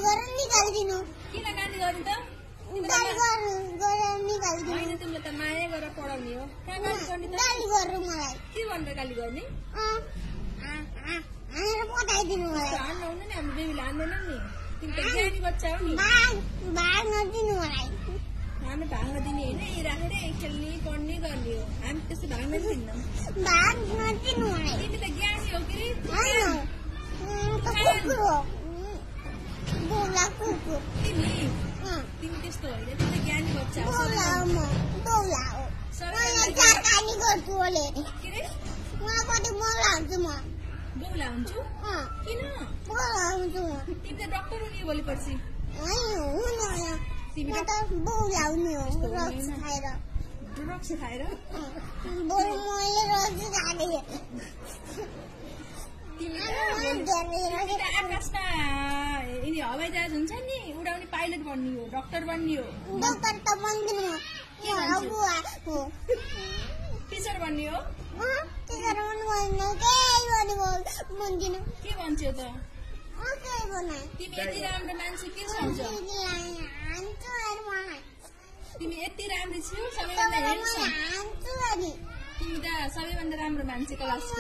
गरेर निकाल्दिनु किन गाली गर्नु त गाली गरेर निकाल्दिनु हैन तिमीले त माया गरेर पढाउने हो कहाँ गाली गर्ने त गाली गर्नु मलाई के भनेर गाली गर्ने हानेर पठाइदिनु मलाई हान्न हुँदैन हाम्रो बेबीले हान्दैनन् नि तिमी त ज्ञानी बच्चा हो नि भाग नदिनु मलाई हामी भाग्न दिने होइन यही राखेर खेल्ने पढ्ने गर्ने हो हामी त्यस्तो भाग्न दिन्नौँ भाग नदिनु मलाई तिमी त ज्ञानी हो कि कुकुर हो बोला कुकुर तिमी त्यस्तो होइन तिमी त ज्ञानी बच्चा हो बोला हो मलाई चारकानी गर्छु ओले के रे मलाई कति बोला हुन्छु म बौला हुन्छु किन बोला हुन्छु म तिमी त डक्टर हुने भोलि पर्सि म त बोला हुने हो रक्स खाएर ड्रग्स खाएर बरु मैले रक्स खाँदै तिमी त आकाशमा यिनी हवाईजहाज हुन्छ नि उडाउने पाइलट बन्ने हो डक्टर बन्ने हो डक्टर त बन्दिनु अगुवा हो टिचर बन्ने हो टिचर बन्दिनु के भन्छौ त के बनाए तिमी यति राम्रो मान्छे के सम्झ तिमी यति राम्रो छौ सबैभन्दा हेर्छौ तिमी त सबैभन्दा राम्रो मान्छे क्लासको